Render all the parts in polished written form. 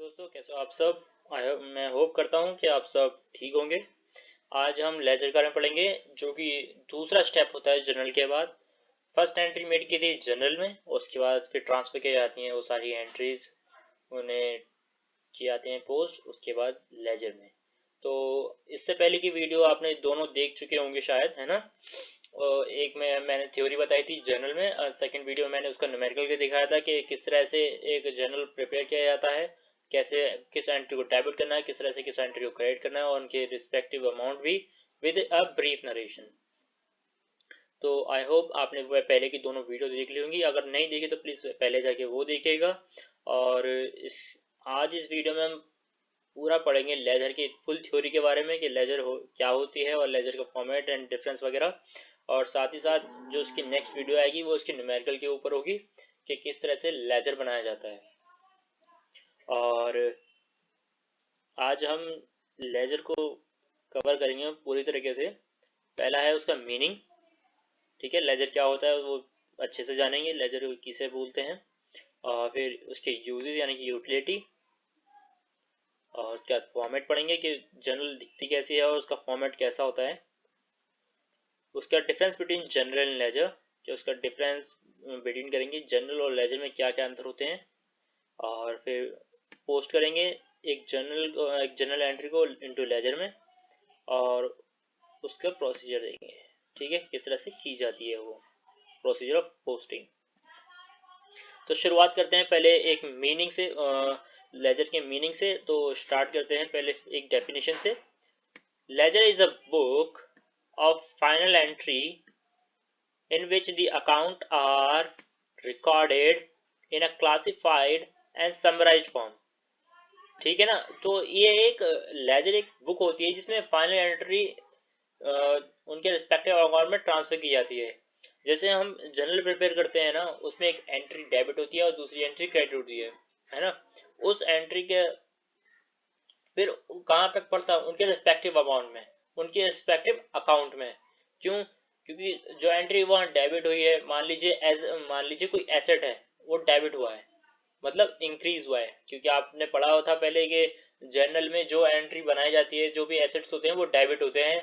दोस्तों, कैसे हो आप सब। मैं होप करता हूँ कि आप सब ठीक होंगे। आज हम लेजर के बारे में पढ़ेंगे, जो कि दूसरा स्टेप होता है जनरल के बाद। फर्स्ट एंट्री मेड की थी जनरल में, उसके बाद फिर ट्रांसफर की जाती हैं वो सारी एंट्रीज, उन्हें की जाती हैं पोस्ट, उसके बाद लेजर में। तो इससे पहले की वीडियो आपने दोनों देख चुके होंगे शायद, है ना। और एक में मैंने थ्योरी बताई थी जनरल में, सेकंड वीडियो में मैंने उसका न्यूमेरिकल के दिखाया था कि किस तरह से एक जनरल प्रिपेयर किया जाता है, कैसे किस एंट्री को डेबिट करना है, किस तरह से किस एंट्री को क्रेडिट करना है, और उनके रिस्पेक्टिव अमाउंट भी विद अ ब्रीफ नरेशन। तो आई होप आपने वो पहले की दोनों वीडियो देख ली होंगी, अगर नहीं देखी तो प्लीज़ पहले जाके वो देखिएगा। और आज इस वीडियो में हम पूरा पढ़ेंगे लेजर की फुल थ्योरी के बारे में कि लेजर क्या होती है और लेजर का फॉर्मेट एंड डिफरेंस वगैरह। और साथ ही साथ जो उसकी नेक्स्ट वीडियो आएगी वो उसकी न्यूमेरिकल के ऊपर होगी कि किस तरह से लेजर बनाया जाता है। और आज हम लेजर को कवर करेंगे पूरी तरीके से। पहला है उसका मीनिंग, ठीक है, लेजर क्या होता है वो अच्छे से जानेंगे, लेजर किसे बोलते हैं। और फिर उसके यूजेस यानी कि यूटिलिटी, और उसके बाद फॉर्मेट पढ़ेंगे कि जनरल दिखती कैसी है और उसका फॉर्मेट कैसा होता है। उसका difference between general and ledger, कि उसका डिफरेंस बिटवीन करेंगे जनरल और लेजर में क्या क्या अंतर होते हैं। और फिर पोस्ट करेंगे एक जनरल एंट्री को इनटू लेजर में, और उसका प्रोसीजर देंगे, ठीक है, किस तरह से की जाती है वो प्रोसीजर ऑफ पोस्टिंग। तो शुरुआत करते हैं पहले एक मीनिंग से, लेजर के मीनिंग से। तो स्टार्ट करते हैं पहले एक डेफिनेशन से। Ledger is a book of final entry in which the account are recorded in a classified and summarized form, ठीक है ना। तो ये एक लेजर एक बुक होती है जिसमें फाइनल एंट्री उनके रिस्पेक्टिव अकाउंट में ट्रांसफर की जाती है। जैसे हम जनरल प्रिपेयर करते हैं ना, उसमें एक एंट्री डेबिट होती है और दूसरी एंट्री क्रेडिट होती है ना। उस एंट्री के फिर कहाँ तक पड़ता है, उनके रिस्पेक्टिव अमाउंट में, उनके रिस्पेक्टिव अकाउंट में। क्यों? क्योंकि जो एंट्री वहाँ डेबिट हुई है, मान लीजिए कोई एसेट है वो डेबिट हुआ है, मतलब इंक्रीज हुआ है। क्योंकि आपने पढ़ा हुआ था पहले कि जर्नल में जो एंट्री बनाई जाती है, जो भी एसेट्स होते हैं वो डेबिट होते हैं,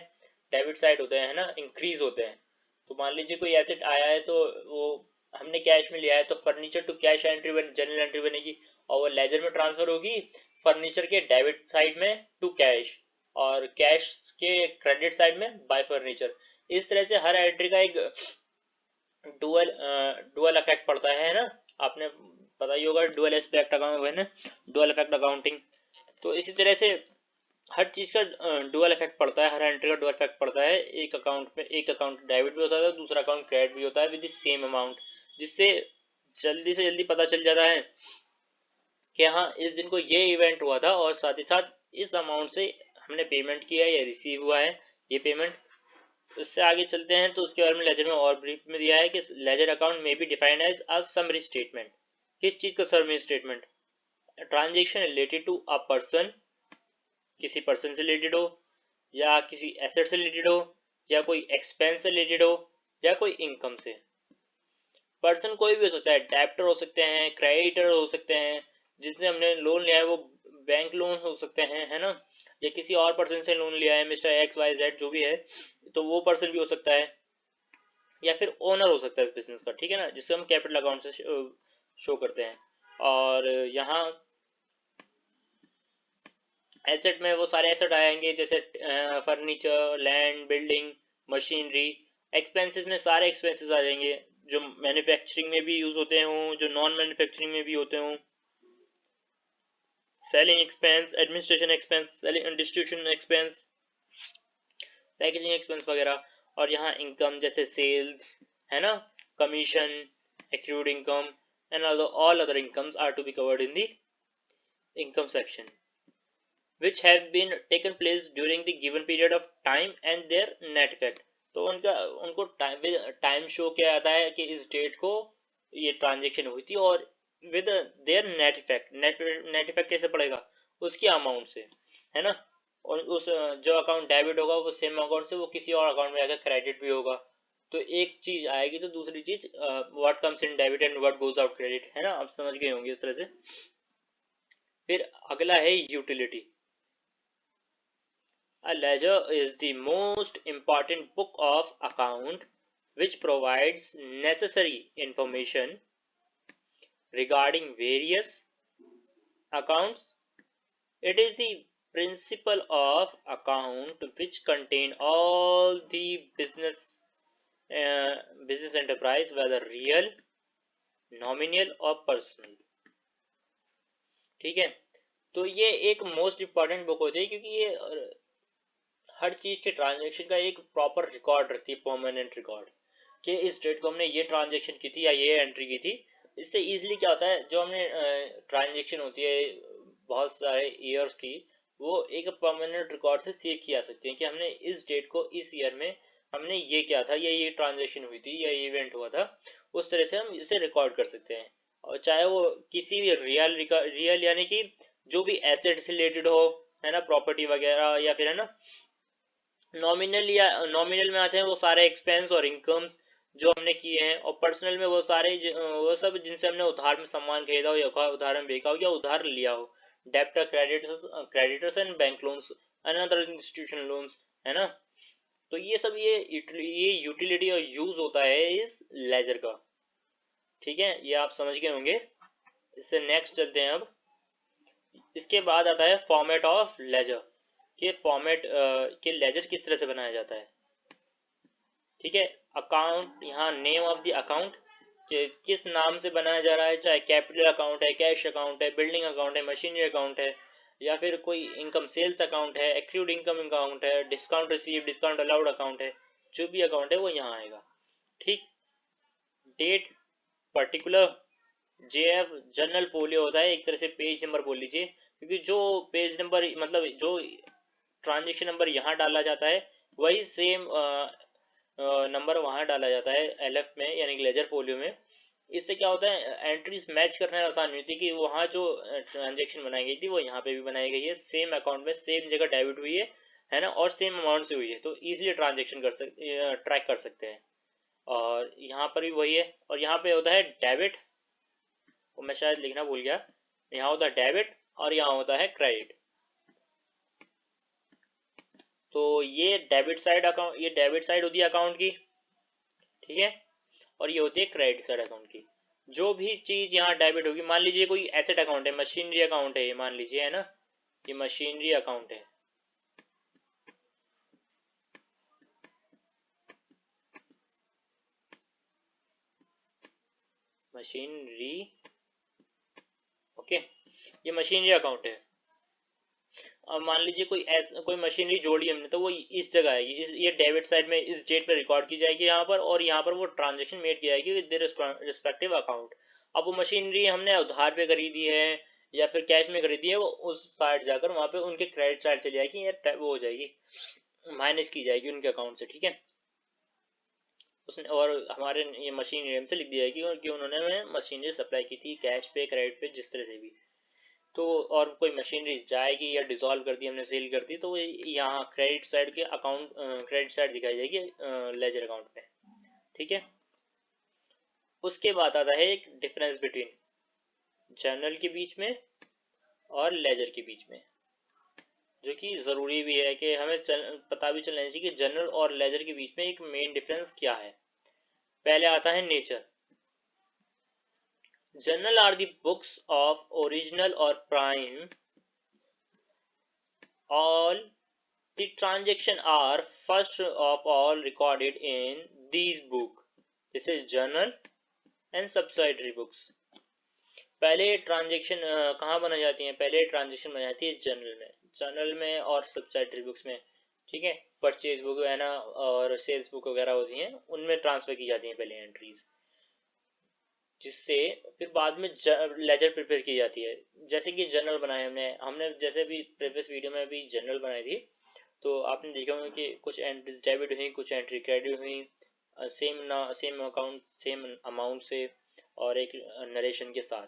डेबिट साइड होते हैं, है ना, इंक्रीज होते हैं। तो मान लीजिए कोई एसेट आया है तो वो हमने कैश में लिया है, तो furniture to cash entry general entry बनेगी, और वो लेजर में ट्रांसफर होगी फर्नीचर के डेबिट साइड में टू कैश, और कैश के क्रेडिट साइड में बाय फर्नीचर। इस तरह से हर एंट्री का एक डुअल डुअल इफेक्ट पड़ता है ना। आपने पता ही होगा dual aspect account, dual effect accounting. तो इसी तरह से हर चीज़ का डुअल इफेक्ट पड़ता है, हर एंट्री का डुअल इफेक्ट पड़ता है। एक अकाउंट में एक अकाउंट डेबिट भी होता है, दूसरा अकाउंट क्रेडिट भी होता है विद द सेम अमाउंट, जिससे जल्दी से जल्दी पता चल जाता है कि हाँ इस दिन को ये इवेंट हुआ था, और साथ ही साथ इस अमाउंट से हमने पेमेंट किया है या रिसीव हुआ है ये पेमेंट। उससे आगे चलते हैं तो उसके बारे में लेजर में और ब्रीफ में दिया है कि लेजर अकाउंट में be defined as a summary statement. किस चीज़ का summary statement? Transaction related to a person, किसी पर्सन से रिलेटेड हो, या किसी एसेट से रिलेटेड हो, या कोई एक्सपेंस से रिलेटेड हो, या कोई इनकम से। पर्सन कोई भी हो सकता है, डेप्टर हो सकते हैं, क्रेडिटर हो सकते हैं, जिससे हमने लोन लिया है वो बैंक लोन हो सकते हैं, है ना, या किसी और पर्सन से लोन लिया है, मिस्टर एक्स वाई जेड जो भी है, तो वो पर्सन भी हो सकता है, या फिर ओनर हो सकता है इस बिजनेस का, ठीक है ना, जिससे हम कैपिटल अकाउंट से शो करते हैं। और यहाँ एसेट में वो सारे एसेट आएंगे, जैसे furniture, land, building, machinery. Expenses में सारे एक्सपेंसेस आ जाएंगे जो मैन्युफैक्चरिंग में भी यूज होते हों, जो नॉन मैन्युफैक्चरिंग में भी होते हों। Selling expense, administration expense, distribution expense, packaging expense वगैरह। और यहाँ इनकम जैसे सेल्स, है ना, commission, accrued income, and all other incomes are to be covered in the income section which have been taken place during the given period of time and their net effect। तो उनको time show किया जाता है कि इस date को ये transaction हुई थी, और with their net effect. Net effect कैसे पड़ेगा? उसकी अमाउंट से, है ना। और उस जो अकाउंट डेबिट होगा वो सेम अकाउंट से वो किसी और अकाउंट में आकर क्रेडिट भी होगा। तो एक चीज आएगी तो दूसरी चीज what comes in debit and what goes out credit, है ना, आप समझ गए होंगे इस तरह से। फिर अगला है utility. A ledger is the most important book of account which provides necessary information regarding various accounts. It is the principle of account which contain all the business enterprise, whether real, nominal और personal. ठीक है, तो ये एक most important book होती है क्योंकि ये हर चीज के ट्रांजेक्शन का एक प्रॉपर रिकॉर्ड रखती है, परमानेंट रिकॉर्ड कि इस डेट को हमने ये ट्रांजेक्शन की थी या ये एंट्री की थी। इससे इजीली क्या होता है, जो हमने ट्रांजेक्शन होती है बहुत सारे ईयर्स की, वो एक परमानेंट रिकॉर्ड से सेव की जा सकती है कि हमने इस डेट को इस ईयर में हमने ये किया था, या ये ट्रांजेक्शन हुई थी, या ये इवेंट हुआ था। उस तरह से हम इसे रिकॉर्ड कर सकते हैं। और चाहे वो किसी भी रियल यानी कि जो भी एसेट से रिलेटेड हो, है ना, प्रॉपर्टी वगैरह, या फिर है ना नॉमिनल, या नॉमिनल में आते हैं वो सारे एक्सपेंस और इनकम्स जो हमने किए हैं, और पर्सनल में वो सारे वो सब जिनसे हमने उधार में सामान खरीदा हो, या उधार में बेचा हो, या उधार लिया हो, debtor, creditors and bank loans, another institution loans, है ना। तो ये सब ये यूटिलिटी और यूज होता है इस लेजर का। ठीक है, ये आप समझ गए होंगे। इससे नेक्स्ट चलते हैं अब। इसके बाद आता है फॉर्मेट ऑफ लेजर, के फॉर्मेट के लेजर किस तरह से बनाया जाता है। ठीक है, अकाउंट, यहाँ नेम ऑफ द अकाउंट, किस नाम से बनाया जा रहा है, चाहे कैपिटल अकाउंट है, कैश अकाउंट है, बिल्डिंग अकाउंट है, मशीनरी अकाउंट है, या फिर कोई इनकम सेल्स अकाउंट है, एक्रूड इनकम अकाउंट है, discount receive, discount allowed account है, जो भी अकाउंट है वो यहाँ आएगा। ठीक, date, particular, JF general folio होता है, एक तरह से पेज नंबर बोल लीजिए, क्योंकि जो पेज नंबर मतलब जो ट्रांजेक्शन नंबर यहाँ डाला जाता है वही सेम नंबर वहाँ डाला जाता है एलएफ में, यानी कि लेजर फोलियो में। इससे क्या होता है, एंट्रीज मैच करना आसान होती है कि वहाँ जो ट्रांजेक्शन बनाई गई थी वो यहाँ पे भी बनाई गई है, सेम अकाउंट में सेम जगह डेबिट हुई है ना, और सेम अमाउंट से हुई है, तो इजीली ट्रांजेक्शन कर सकते, ट्रैक कर सकते हैं। और यहाँ पर भी वही है, और यहाँ पे होता है डेबिट, वो मैं शायद लिखना भूल गया, यहाँ होता है डेबिट और यहाँ होता है क्रेडिट। तो ये डेबिट साइड अकाउंट, ये डेबिट साइड होती है अकाउंट की, ठीक है, और ये होती है क्रेडिट साइड अकाउंट की। जो भी चीज यहाँ डेबिट होगी, मान लीजिए कोई एसेट अकाउंट है, मशीनरी अकाउंट है, ये मान लीजिए, है ना, ये मशीनरी अकाउंट है, मशीनरी, ओके, ये मशीनरी अकाउंट है। अब मान लीजिए कोई मशीनरी जोड़ी हमने, तो वो इस जगह आएगी, ये डेबिट साइड में इस डेट पे रिकॉर्ड की जाएगी यहाँ पर, और यहाँ पर वो ट्रांजेक्शन मेड की जाएगी विद रिस्पेक्टिव अकाउंट। अब वो मशीनरी हमने उधार पे खरीदी है या फिर कैश में खरीदी है, वो उस साइड जाकर वहाँ पे उनके क्रेडिट साइड चली जाएगी, या वो हो जाएगी, माइनस की जाएगी उनके अकाउंट से। ठीक है, उसने और हमारे ये मशीनरी हमसे लिख दिया जाएगी कि उन्होंने हमें मशीनरी सप्लाई की थी कैश पे, क्रेडिट पे, जिस तरह से भी। तो और कोई मशीनरी जाएगी या डिसॉल्व कर दी हमने, सेल कर दी, तो यहाँ क्रेडिट साइड के अकाउंट, क्रेडिट साइड दिखाई जाएगी लेजर अकाउंट में। ठीक है, उसके बाद आता है एक डिफरेंस बिटवीन जर्नल के बीच में और लेजर के बीच में, जो कि ज़रूरी भी है कि हमें पता भी चलना चाहिए कि जर्नल और लेजर के बीच में एक मेन डिफरेंस क्या है। पहले आता है nature. Journal are the books of original और prime, all the transactions are first of all recorded in these book. This is journal and subsidiary books. पहले ट्रांजेक्शन कहाँ बनाई जाती हैं, पहले ट्रांजेक्शन बनाई जाती है जर्नल में और सब्सिडरी बुक्स में। ठीक है, परचेज बुक है ना, और सेल्स बुक वगैरह होती हैं, उनमें ट्रांसफर की जाती हैं पहले एंट्रीज, जिससे फिर बाद में लेजर प्रिपेयर की जाती है। जैसे कि जर्नल बनाए हमने जैसे भी प्रीवियस वीडियो में भी जर्नल बनाई थी, तो आपने देखा होगा कि कुछ एंट्रीज डेबिट हुई, कुछ एंट्री क्रेडिट हुई, सेम अकाउंट सेम अमाउंट से, और एक नरेशन के साथ।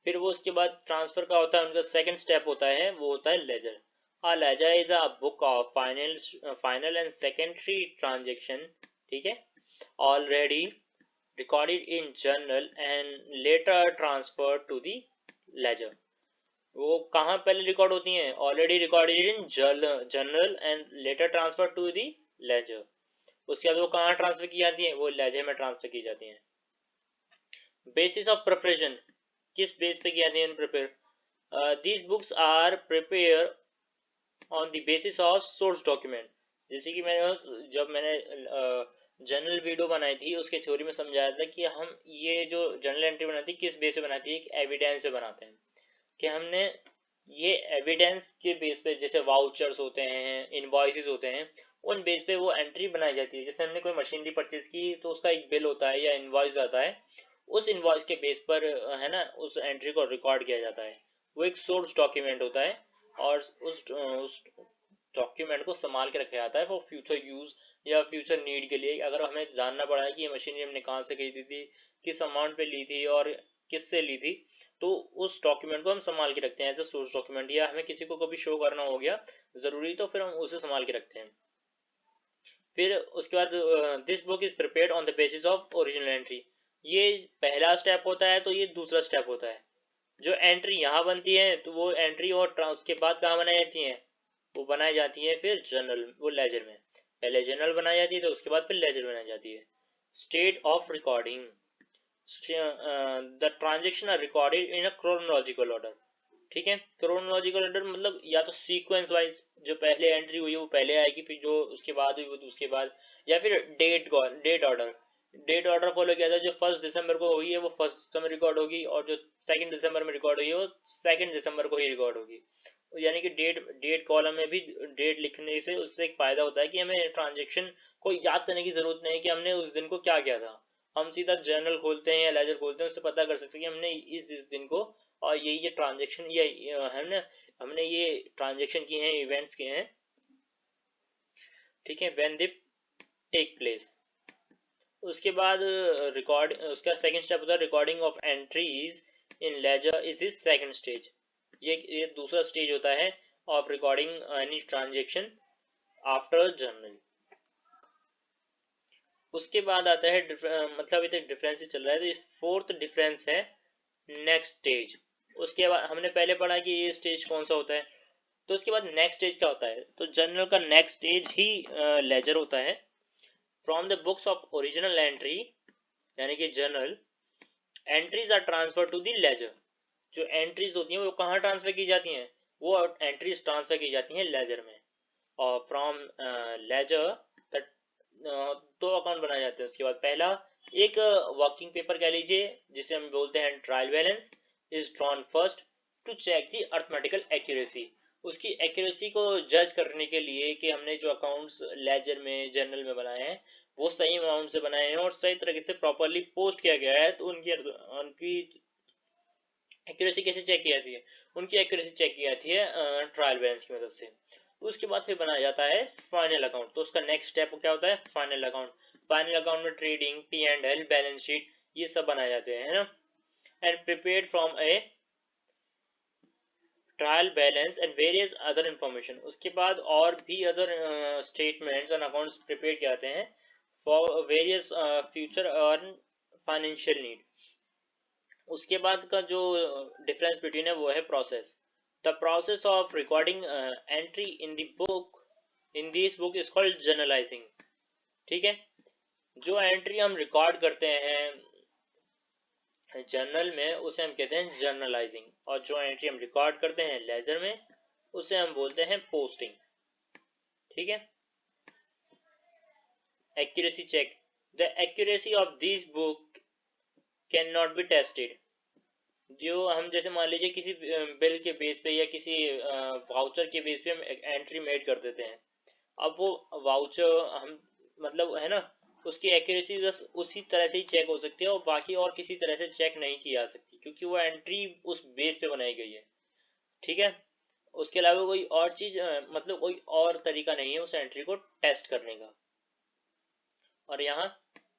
फिर वो उसके बाद ट्रांसफर का होता है, उनका सेकंड स्टेप होता है, वो होता है लेजर। हाँ, ledger is a book of final and secondary transaction, ठीक है, already recorded in journal and later transferred to the ledger. वो कहाँ पहले रिकॉर्ड होती हैं? Already recorded in journal and later transfer to the ledger. उसके बाद वो कहाँ ट्रांसफर की जाती हैं? वो लेजर में ट्रांसफर की जाती हैं। बेसिस ऑफ प्रिपरेशन, किस बेस पे की जाती है prepare? These books are prepare on the basis of source document. जैसे कि मैंने जनरल वीडियो बनाई थी, उसके थ्योरी में समझाया था कि हम ये जो जनरल एंट्री बनाती है किस बेस पे बनाती है, एक एविडेंस पे बनाते हैं कि हमने ये एविडेंस के बेस पे, जैसे वाउचर्स होते हैं, इनवॉइसेस होते हैं, उन बेस पे वो एंट्री बनाई जाती है। जैसे हमने कोई मशीनरी परचेज की तो उसका एक बिल होता है या इनवॉइस आता है, उस इनवॉइस के बेस पर है ना उस एंट्री को रिकॉर्ड किया जाता है। वो एक सोर्स डॉक्यूमेंट होता है और उस डॉक्यूमेंट को संभाल के रखा जाता है फॉर फ्यूचर यूज या फ्यूचर नीड के लिए। अगर हमें जानना पड़ा है कि ये मशीनरी हमने कहाँ से खरीदी थी, किस अमाउंट पे ली थी और किससे ली थी, तो उस डॉक्यूमेंट को हम संभाल के रखते हैं एज अ सोर्स डॉक्यूमेंट, या हमें किसी को कभी शो करना हो गया जरूरी तो फिर हम उसे संभाल के रखते हैं। फिर उसके बाद this book is prepared on the basis of original entry. ये पहला स्टेप होता है, तो ये दूसरा स्टेप होता है। जो एंट्री यहाँ बनती है तो वो एंट्री और उसके बाद कहाँ बनाई जाती है? वो बनाई जाती है फिर जर्नल, वो लेजर में। पहले जर्नल बनाई जाती है तो उसके बाद फिर लेजर बनाई जाती है। State of recording, the transaction are recorded in a chronological order. ठीक है, क्रोनोलॉजिकल ऑर्डर मतलब या तो सीक्वेंस वाइज, जो पहले एंट्री हुई है वो पहले आएगी, फिर जो उसके बाद हुई वो उसके बाद, या फिर date order. Date order follow किया जाए, जो 1 दिसंबर को हुई है वो 1 दिसंबर रिकॉर्ड होगी, और जो 2 दिसंबर में रिकॉर्ड हुई है वो 2 दिसंबर को ही रिकॉर्ड होगी। यानी कि डेट डेट कॉलम में भी डेट लिखने से उससे एक फायदा होता है कि हमें ट्रांजेक्शन को याद करने की जरूरत नहीं कि हमने उस दिन को क्या किया था। हम सीधा जर्नल खोलते हैं या लेजर खोलते हैं, उससे पता कर सकते हैं कि हमने इस दिन को और ये ट्रांजेक्शन या हमने ये ट्रांजेक्शन किए हैं, इवेंट्स किए हैं। ठीक है, व्हेन दे टेक प्लेस। उसके बाद उसका सेकंड स्टेप होता है recording of entries in ledger is is second stage. ये दूसरा स्टेज होता है of recording any transaction after journal. उसके बाद आता है मतलब इतने डिफरेंस चल रहा है, तो इस फोर्थ डिफरेंस है नेक्स्ट स्टेज। उसके बाद हमने पहले पढ़ा कि ये स्टेज कौन सा होता है, तो उसके बाद नेक्स्ट स्टेज क्या होता है? तो जर्नल का नेक्स्ट स्टेज ही लेजर होता है। From the books of original entry, यानी कि journal, entries are transfer to the ledger. जो एंट्रीज होती हैं वो कहाँ ट्रांसफर की जाती हैं? वो एंट्रीज ट्रांसफर की जाती हैं लेजर में। और फ्रॉम लेजर दो अकाउंट बनाए जाते हैं। उसके बाद पहला एक वर्किंग पेपर कह लीजिए, जिसे हम बोलते हैं trial balance, is drawn first to check the arithmetical accuracy. उसकी एक्यूरेसी को जज करने के लिए कि हमने जो अकाउंट्स लेजर में जर्नल में बनाए हैं वो सही अमाउंट से बनाए हैं और सही तरीके से प्रॉपरली पोस्ट किया गया है, तो उनकी एक्यूरेसी कैसे चेक की जाती है? उनकी एक्यूरेसी चेक की जाती है ट्रायल बैलेंस की मदद से। उसके बाद फिर बनाया जाता है फाइनल अकाउंट। तो उसका नेक्स्ट स्टेप क्या होता है? Final account. फाइनल अकाउंट में ट्रेडिंग, P&L, बैलेंस शीट, ये सब बनाए जाते हैं, है ना। And prepared from A trial balance and various other information. उसके बाद और भी other statements and accounts prepare किए जाते हैं for various future earn financial need. उसके बाद का जो डिफरेंस बिटवीन है वो है process. The process of recording entry in the book, in this book is called journalising. ठीक है, जो एंट्री हम रिकॉर्ड करते हैं जर्नल में उसे हम कहते हैं जर्नलाइजिंग, और जो एंट्री हम रिकॉर्ड करते हैं लेजर में उसे हम बोलते हैं पोस्टिंग। ठीक है, accuracy check, the accuracy of this book can not be tested. जो हम जैसे मान लीजिए किसी बिल के बेस पे या किसी वाउचर के बेस पे हम एंट्री मेड कर देते हैं। अब वो वाउचर हम मतलब है ना, उसकी एक्यूरेसी बस उसी तरह से ही चेक हो सकती है और बाकी और किसी तरह से चेक नहीं की जा सकती, क्योंकि वो एंट्री उस बेस पे बनाई गई है। ठीक है, उसके अलावा कोई और चीज मतलब कोई और तरीका नहीं है उस एंट्री को टेस्ट करने का। और यहाँ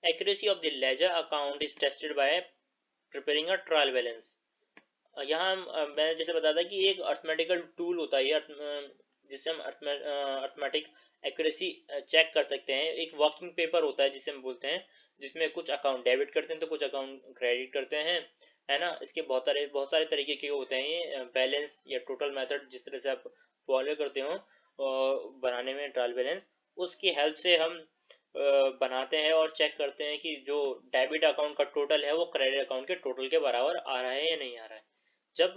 accuracy of the ledger account is tested by preparing a trial balance. यहाँ मैंने जैसे बताया था कि एक अर्थमेटिकल टूल होता है जिससे हम अर्थमेटिक एक्यूरेसी चेक कर सकते हैं। एक वर्किंग पेपर होता है जिसे हम बोलते हैं, जिसमें कुछ अकाउंट डेबिट करते हैं तो कुछ अकाउंट क्रेडिट करते हैं। है ना। इसके बहुत सारे तरीके के होते हैं ये बैलेंस या टोटल मेथड, जिस तरह से आप फॉलो करते हो बनाने में ट्रायल बैलेंस, उसकी हेल्प से हम बनाते हैं और चेक करते हैं कि जो डेबिट अकाउंट का टोटल है वो क्रेडिट अकाउंट के टोटल के बराबर आ रहा है या नहीं आ रहा है। जब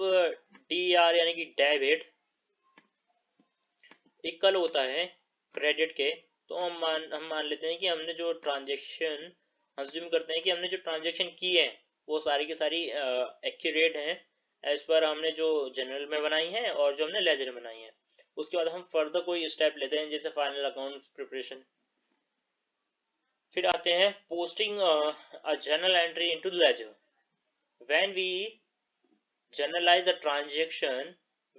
DR यानी कि डेबिट इक्वल होता है क्रेडिट के, तो हम मान लेते हैं कि हमने जो ट्रांजेक्शन, अज्यूम करते हैं कि हमने जो ट्रांजेक्शन की है वो सारी की सारी एक्यूरेट हैं एज पर हमने जो जनरल में बनाई है और जो हमने लेजर में बनाई है। उसके बाद हम फर्दर कोई स्टेप लेते हैं जैसे फाइनल अकाउंट प्रिपरेशन। फिर आते हैं posting a journal entry into ledger. When we journalize a transaction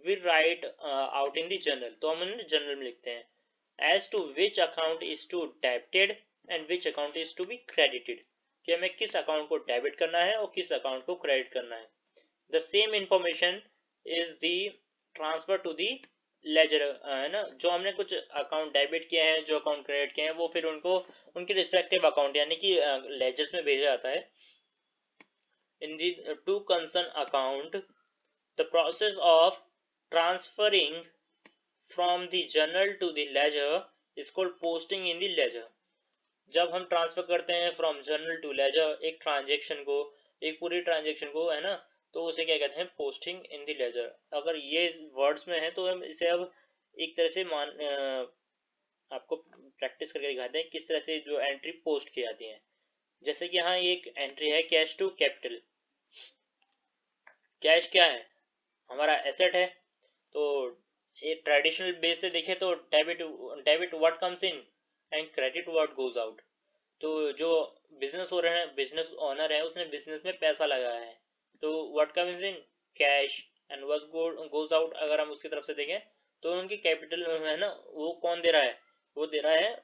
we write out in the journal, तो हम जर्नल में लिखते हैं as to which account is to debited and which account is to be credited, कि हमें किस account को debit करना है और किस अकाउंट को क्रेडिट करना है। The same information is the transfer to the ledger, है ना। जो हमने कुछ अकाउंट डेबिट किए हैं, जो अकाउंट क्रेडिट किए हैं, वो फिर उनको उनके रिस्पेक्टिव अकाउंट यानी कि लेजर्स में भेजा जाता है। In the to concern account the process of transferring from the journal to the ledger is called posting in the ledger। जब हम ट्रांसफर करते हैं फ्रॉम जर्नल टू लेजर एक ट्रांजेक्शन को, एक पूरी ट्रांजेक्शन को, है ना, तो उसे क्या कहते हैं, पोस्टिंग इन द लेजर। अगर ये वर्ड्स में है तो हम इसे अब एक तरह से आपको प्रैक्टिस करके दिखाते हैं किस तरह से जो एंट्री पोस्ट की जाती है। जैसे कि यहाँ एक एंट्री है कैश टू कैपिटल। कैश क्या है, हमारा एसेट है। तो ये ट्रेडिशनल बेस से देखें तो debit debit what comes in and credit what goes out. तो जो बिजनेस हो रहे हैं, बिजनेस ओनर है, उसने बिजनेस में पैसा लगाया है, तो what comes in cash and what goes out. अगर हम उसकी तरफ से देखें तो उनकी कैपिटल है ना, वो कौन दे रहा है, वो दे रहा है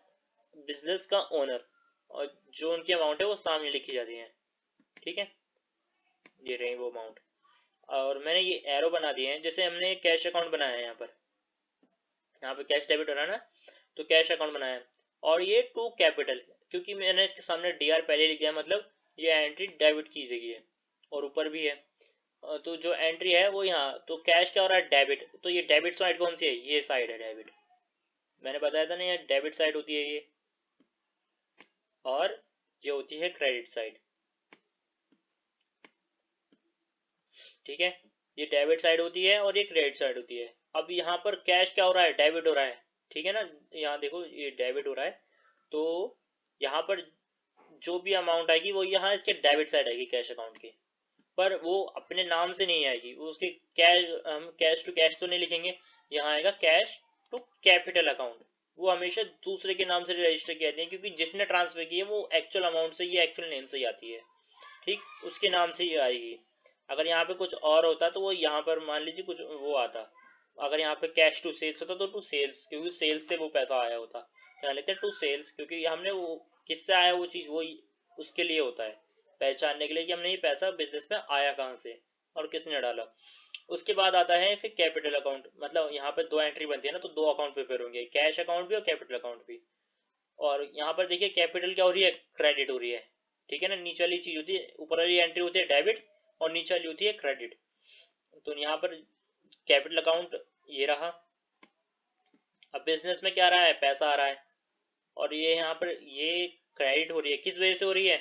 बिजनेस का ओनर, और जो उनकी अमाउंट है वो सामने लिखी जाती है। ठीक है, ये रही वो अमाउंट। और मैंने ये एरो बना दिए हैं, जैसे हमने कैश अकाउंट बनाया है, यहाँ पे कैश डेबिट हो रहा है ना, तो कैश अकाउंट बनाया है। और ये टू कैपिटल, क्योंकि मैंने इसके सामने DR पहले लिख दिया, मतलब ये एंट्री डेबिट की गई है और ऊपर भी है। तो जो एंट्री है वो यहाँ, तो कैश क्या हो रहा है, डेबिट। तो ये डेबिट साइड कौन सी है, ये साइड है डेबिट। मैंने बताया था ना, ये डेबिट साइड होती है ये, और ये होती है क्रेडिट साइड। ठीक है, ये डेबिट साइड होती है और ये क्रेडिट साइड होती है। अब यहाँ पर कैश क्या हो रहा है, डेबिट हो रहा है। ठीक है ना, यहाँ देखो ये डेबिट हो रहा है, तो यहाँ पर जो भी अमाउंट आएगी वो यहाँ इसके डेबिट साइड आएगी कैश अकाउंट के, पर वो अपने नाम से नहीं आएगी, वो उसके कैश, हम कैश टू कैश तो नहीं लिखेंगे, यहाँ आएगा कैश टू कैपिटल अकाउंट। वो हमेशा दूसरे के नाम से रजिस्टर किए जाते हैं, क्योंकि जिसने ट्रांसफर की है वो एक्चुअल अमाउंट से, ये एक्चुअल नेम से ही आती है। ठीक, उसके नाम से ही आएगी। अगर यहाँ पे कुछ और होता तो वो यहाँ पर मान लीजिए कुछ वो आता, अगर यहाँ पे कैश टू सेल्स होता तो टू सेल्स, क्योंकि सेल्स से वो पैसा आया होता। यहाँ लिखते हैं टू सेल्स, क्योंकि हमने वो किससे आया वो चीज़, वो उसके लिए होता है, पहचानने के लिए कि हमने ये पैसा बिजनेस में आया कहाँ से और किसने डाला। उसके बाद आता है फिर कैपिटल अकाउंट, मतलब यहाँ पे दो एंट्री बनती है ना, तो दो अकाउंट प्रिपेयर होंगे, कैश अकाउंट भी और कैपिटल अकाउंट भी। और यहाँ पर देखिए कैपिटल क्या हो रही है, क्रेडिट हो रही है। ठीक है ना, नीचे वाली चीज होती है, ऊपर वाली एंट्री होती है डेबिट और नीचे वाली होती है क्रेडिट। तो यहाँ पर कैपिटल अकाउंट ये रहा। अब बिजनेस में क्या रहा है, पैसा आ रहा है, और ये यहाँ पर ये क्रेडिट हो रही है, किस वजह से हो रही है,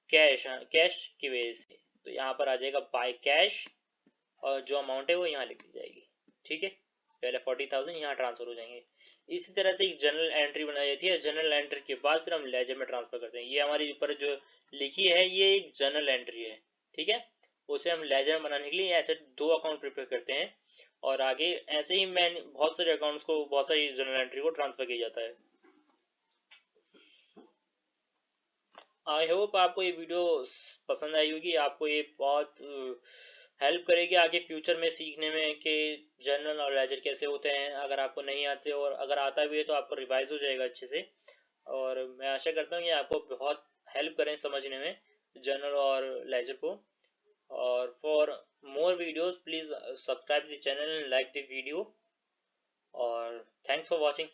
कैश, हाँ कैश की वजह से। तो यहाँ पर आ जाएगा बाय कैश, और जो अमाउंट है वो यहाँ लिखी जाएगी। ठीक है, पहले 40,000 यहाँ ट्रांसफर हो जाएंगे। इसी तरह से एक जनरल एंट्री बनाई जाती है, जनरल एंट्री के बाद फिर हम लेजर में ट्रांसफर करते हैं। ये हमारी ऊपर जो लिखी है ये एक जनरल एंट्री है। ठीक है, उसे हम लेजर में बनाने के लिए ऐसे दो अकाउंट प्रिपेयर करते हैं, और आगे ऐसे ही मैं बहुत सारे अकाउंट्स को, बहुत सारी जनरल एंट्री को ट्रांसफर किया जाता है। आई होप आपको ये वीडियो पसंद आई होगी, आपको ये बहुत हेल्प करेगी आगे फ्यूचर में सीखने में कि जर्नल और लेजर कैसे होते हैं। अगर आपको नहीं आते और अगर आता भी है तो आपको रिवाइज हो जाएगा अच्छे से। और मैं आशा करता हूँ कि आपको बहुत हेल्प करें समझने में जर्नल और लेजर को। और for more videos please subscribe the channel and like the video. और थैंक्स फॉर वॉचिंग।